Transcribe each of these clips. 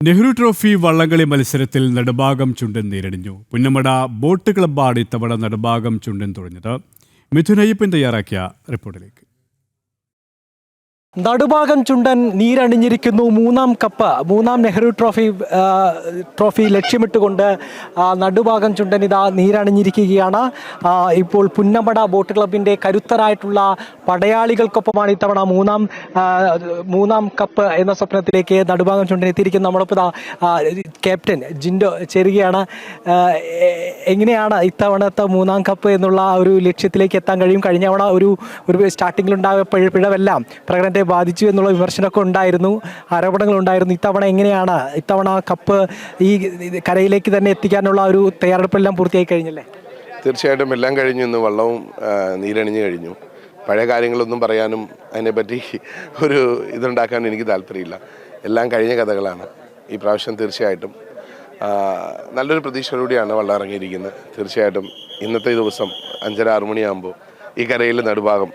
Nehru trophy വള്ളംകളി മത്സരത്തിൽ നെടുഭാഗം ചുണ്ടൻ നേരിടിഞ്ഞു. Punnamada boat ക്ലബ്ബാണ് ഇത്തവണ നെടുഭാഗം ചുണ്ടൻ തുഴഞ്ഞത്. മിഥുൻ അയ്യപ്പൻ തയ്യാറാക്കിയ റിപ്പോർട്ടിലേക്ക്. നടുഭാഗം ചുണ്ടൻ നീരണിഞ്ഞിരിക്കുന്നു. മൂന്നാം നെഹ്റു ട്രോഫി ലക്ഷ്യമിട്ടുകൊണ്ട് നടുഭാഗം ചുണ്ടൻ ഇതാ നീരണിഞ്ഞിരിക്കുകയാണ്. ഇപ്പോൾ പുന്നമട ബോട്ട് ക്ലബിൻ്റെ കരുത്തരായിട്ടുള്ള പടയാളികൾക്കൊപ്പമാണ് ഇത്തവണ മൂന്നാം കപ്പ് എന്ന സ്വപ്നത്തിലേക്ക് നടുഭാഗം ചുണ്ടൻ എത്തിയിരിക്കുന്നത്. നമ്മളിപ്പോൾ ക്യാപ്റ്റൻ ജിൻഡോ ചേരുകയാണ്. എങ്ങനെയാണ് ഇത്തവണത്തെ മൂന്നാം കപ്പ് എന്നുള്ള ഒരു ലക്ഷ്യത്തിലേക്ക് എത്താൻ കഴിയും? കഴിഞ്ഞ തവണ ഒരു സ്റ്റാർട്ടിങ്ങിലുണ്ടായ പിഴവെല്ലാം പ്രകടനത്തെ ബാധിച്ചു എന്നുള്ള വിമർശനമൊക്കെ ഉണ്ടായിരുന്നു, ആരോപണങ്ങളുണ്ടായിരുന്നു. ഇത്തവണ കപ്പ് ഈ കരയിലേക്ക് തന്നെ എത്തിക്കാനുള്ള ഒരു തയ്യാറെടുപ്പെല്ലാം പൂർത്തിയായി കഴിഞ്ഞല്ലേ? തീർച്ചയായിട്ടും എല്ലാം കഴിഞ്ഞു. ഇന്ന് വള്ളവും നീരണിഞ്ഞു കഴിഞ്ഞു. പഴയ കാര്യങ്ങളൊന്നും പറയാനും അതിനെപ്പറ്റി ഒരു ഇതുണ്ടാക്കാനും എനിക്ക് താല്പര്യമില്ല. എല്ലാം കഴിഞ്ഞ കഥകളാണ്. ഈ പ്രാവശ്യം തീർച്ചയായിട്ടും നല്ലൊരു പ്രതീക്ഷയോടെയാണ് വള്ളം ഇറങ്ങിയിരിക്കുന്നത്. തീർച്ചയായിട്ടും ഇന്നത്തെ ദിവസം 5:30-6 മണിയാകുമ്പോൾ ഈ കരയിൽ നടുഭാഗം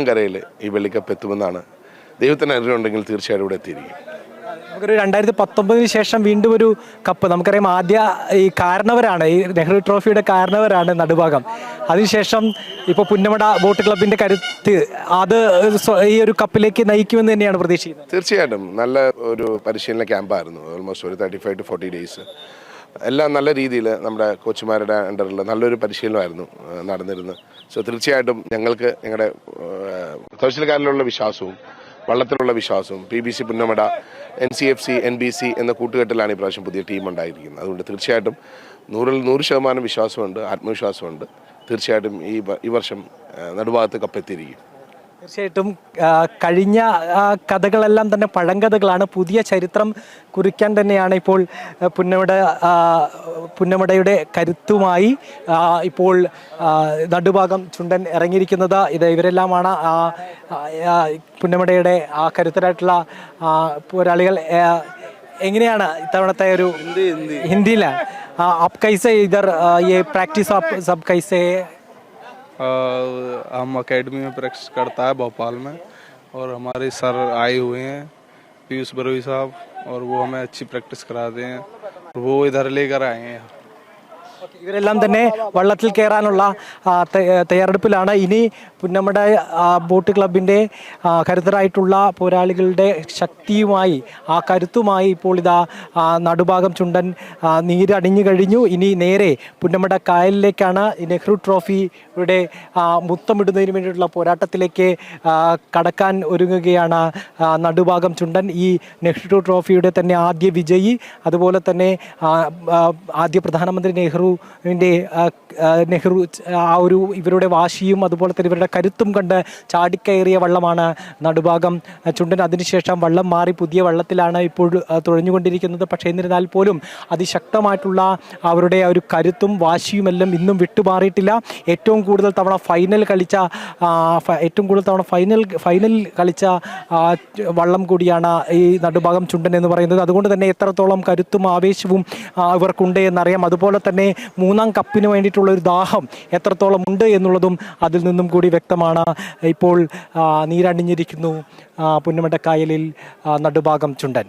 കരയിൽ ഈ വെള്ളിക്കപ്പ് എത്തുമെന്നാണ് ദൈവത്തിന് അറിവുണ്ടെങ്കിൽ തീർച്ചയായിട്ടും ഇവിടെ എത്തിയിരിക്കും. നമുക്കൊരു 2019 ശേഷം വീണ്ടും ഒരു കപ്പ് നമുക്കറിയാം. ഈ കാരണവരാണ്, ഈ നെഹ്റു ട്രോഫിയുടെ കാരണവരാണ് നടുഭാഗം. അതിനുശേഷം ഇപ്പോൾ പുന്നമട ബോട്ട് ക്ലബിൻ്റെ കരുത്ത് അത് ഈ ഒരു കപ്പിലേക്ക് നയിക്കുമെന്ന് തന്നെയാണ് പ്രതീക്ഷിക്കുന്നത്. തീർച്ചയായിട്ടും നല്ല ഒരു പരിശീലന ക്യാമ്പായിരുന്നു. ഓൾമോസ്റ്റ് ഒരു 35 to 40 ഡേയ്സ്. എല്ലാം നല്ല രീതിയിൽ നമ്മുടെ കോച്ചുമാരുടെ അണ്ടറിൽ നല്ലൊരു പരിശീലനമായിരുന്നു നടന്നിരുന്നത്. സോ തീർച്ചയായിട്ടും ഞങ്ങളുടെ തഹസിൽക്കാരിലുള്ള വിശ്വാസവും വള്ളത്തിലുള്ള വിശ്വാസവും PBC പുന്നമട NCFC NBC എന്ന കൂട്ടുകെട്ടിലാണ് ഇപ്രാവശ്യം പുതിയ ടീം ഉണ്ടായിരിക്കുന്നത്. അതുകൊണ്ട് തീർച്ചയായിട്ടും 100% വിശ്വാസമുണ്ട്, ആത്മവിശ്വാസമുണ്ട്. തീർച്ചയായിട്ടും ഈ വർഷം നടുഭാഗത്ത് കപ്പെത്തിയിരിക്കും. തീർച്ചയായിട്ടും കഴിഞ്ഞ കഥകളെല്ലാം തന്നെ പഴങ്കഥകളാണ്. പുതിയ ചരിത്രം കുറിക്കാൻ തന്നെയാണ് ഇപ്പോൾ പുന്നമടയുടെ കരുത്തുമായി ഇപ്പോൾ നടുഭാഗം ചുണ്ടൻ ഇറങ്ങിയിരിക്കുന്നത്. ഇവരെല്ലാമാണ് പുന്നമടയുടെ കരുത്തരായിട്ടുള്ള പോരാളികൾ. എങ്ങനെയാണ് ഇത്തവണത്തെ ഒരു ഹിന്ദിയിലാണ് आप कैसे इधर ये प्रैक्टिस आप सब कैसे? हम अकेडमी में प्रैक्टिस करता है भोपाल में, और हमारे सर आए हुए हैं पीयूष बरोई साहब, और वो हमें अच्छी प्रैक्टिस कराते हैं. वो इधर लेकर आए हैं. ഇവരെല്ലാം തന്നെ വള്ളത്തിൽ കയറാനുള്ള തയ്യാറെടുപ്പിലാണ്. ഇനി പുന്നമട ബോട്ട് ക്ലബിൻ്റെ കരുത്തരായിട്ടുള്ള പോരാളികളുടെ ശക്തിയുമായി കരുത്തുമായി ഇപ്പോൾ ഇതാ നടുഭാഗം ചുണ്ടൻ നീരണിഞ്ഞു കഴിഞ്ഞു. ഇനി നേരെ പുന്നമട കായലിലേക്കാണ് നെഹ്റു ട്രോഫിയുടെ മുത്തമിടുന്നതിന് വേണ്ടിയിട്ടുള്ള പോരാട്ടത്തിലേക്ക് കടക്കാൻ ഒരുങ്ങുകയാണ് നടുഭാഗം ചുണ്ടൻ. ഈ നെഹ്റു ട്രോഫിയുടെ തന്നെ ആദ്യ വിജയി, അതുപോലെ തന്നെ ആദ്യ പ്രധാനമന്ത്രി നെഹ്റു ഇവരുടെ വാശിയും അതുപോലെ തന്നെ ഇവരുടെ കരുത്തും കണ്ട് ചാടിക്കയറിയ വള്ളമാണ് നടുഭാഗം ചുണ്ടൻ. അതിനുശേഷം വള്ളം മാറി പുതിയ വള്ളത്തിലാണ് ഇപ്പോൾ തുഴഞ്ഞുകൊണ്ടിരിക്കുന്നത്. പക്ഷേ എന്നിരുന്നാൽ പോലും അതിശക്തമായിട്ടുള്ള അവരുടെ ഒരു കരുത്തും വാശിയുമെല്ലാം ഇന്നും വിട്ടുമാറിയിട്ടില്ല. ഏറ്റവും കൂടുതൽ തവണ ഫൈനൽ കളിച്ച വള്ളം കൂടിയാണ് ഈ നടുഭാഗം ചുണ്ടൻ എന്ന് പറയുന്നത്. അതുകൊണ്ട് തന്നെ എത്രത്തോളം കരുത്തും ആവേശവും ഇവർക്കുണ്ട് എന്നറിയാം. അതുപോലെ തന്നെ മൂന്നാം കപ്പിന് വേണ്ടിയിട്ടുള്ള ഒരു ദാഹം എത്രത്തോളം ഉണ്ട് എന്നുള്ളതും അതിൽ നിന്നും കൂടി വ്യക്തമാണ്. ഇപ്പോൾ നീരണിഞ്ഞിരിക്കുന്നു പുന്നമട കായലിൽ നടുഭാഗം ചുണ്ടൻ.